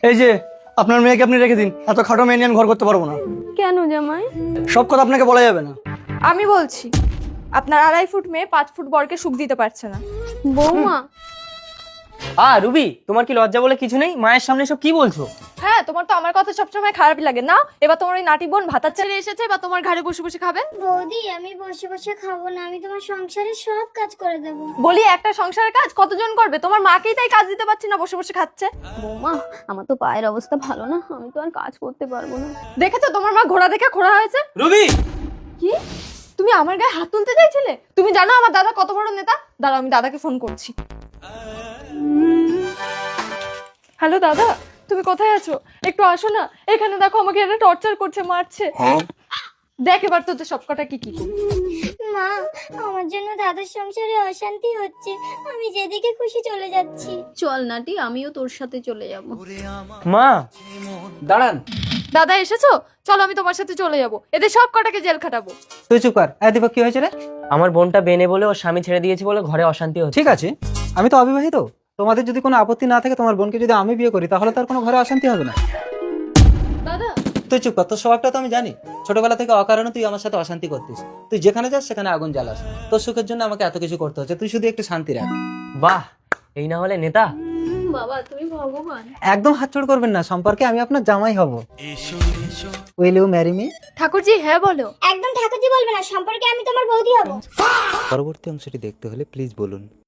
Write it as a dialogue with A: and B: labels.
A: এই যে আপনার মেয়েকে আপনি রেখে দিন, এত খাটো মেয়ে নিয়ে আমি ঘর করতে পারবো না।
B: কেন জামাই?
A: সব কথা আপনাকে বলা যাবে না।
C: আমি বলছি, আপনার 2.5 ফুট মেয়ে 5 ফুট বরকে সুখ দিতে পারছে না।
B: বৌমা,
D: রুবি, তোমার কি লজ্জা বলে কিছু নেই? মায়ের সামনে সব কি বলছো?
C: হ্যাঁ, তোমার তো আমার কথা সবসময় খারাপই লাগে না। এবার তোমার ওই নাটি বোন ভাতার ছেড়ে এসেছে, বা তোমার ঘরে বসে বসে খাবে।
E: বৌদি, আমি বসে বসে খাবো না, আমি তোমার সংসারের সব কাজ করে দেবো।
C: বলি, একটা সংসারের কাজ কতজন করবে? তোমার মাকেই তাই কাজ দিতে পারছি না, বসে বসে খাচ্ছে।
B: বৌমা, আমার তো পায়ের অবস্থা ভালো না, আমি তো আর কাজ করতে পারবো না।
C: দেখেছো তোমার মা ঘোড়া দেখে খোড়া হয়েছে?
D: রুবি,
C: কি? তুমি আমার গায়ে হাত তুলতে চাইছিলে? তুমি জানো আমার দাদা কত বড় নেতা? দাঁড়াও, আমি দাদাকে ফোন করছি। হ্যালো দাদা, তুমি কোথায় আছো? একটু আসো না, এখানে দেখো আমাকে এরা টর্চার করছে, মারছে। দেখ এবার তোদের সবকটা কি কি করি।
E: মা, আমার জন্য দাদার সংসারে অশান্তি হচ্ছে, আমি যেদিকে খুশি চলে যাচ্ছি।
B: চল নাটি, আমিও তোর সাথে চলে যাব।
D: মা দাঁড়ান।
C: দাদা এসেছো? চলো আমি তোমার সাথে চলে যাব, এদের সব কটাকে জেল খাটাবো।
F: তুই চুপ কর। দীপক, কি হয়েছে রে?
D: আমার বোনটা বেনে বলে ওর স্বামী ছেড়ে দিয়েছে বলে ঘরে অশান্তি হচ্ছে।
F: ঠিক আছে, আমি তো অবিবাহিত। তোমাদের যদি কোনো আপত্তি না থাকে, তোমার বোনকে যদি আমি বিয়ে করি, তাহলে তার কোনো ঘরে অশান্তি হবে না।
C: দাদা,
F: তুই চুপ কর। তোর স্বভাবটা তো আমি জানি। ছোটবেলা থেকে অকারণে তুই আমার সাথে অশান্তি করতিস। তুই যেখানে যাস সেখানে আগুন জ্বালাস। তোর সুখের জন্য আমাকে এত কিছু করতে হচ্ছে, তুই শুধু একটু শান্তি রাখ।
D: বাহ, এই না হলে নেতা।
B: বাবা, তুমি ভগবান।
F: একদম হাতছাড় করবেন না, সম্পর্কে আমি আপনার জামাই হব। Will you marry me?
C: Thakurji হ্যাঁ বলো।
E: একদম ঠাকুরজি বলবে না, সম্পর্কে আমি তোমার বৌদি হব।
F: পরবর্তী অংশটি দেখতে হলে প্লিজ বলুন।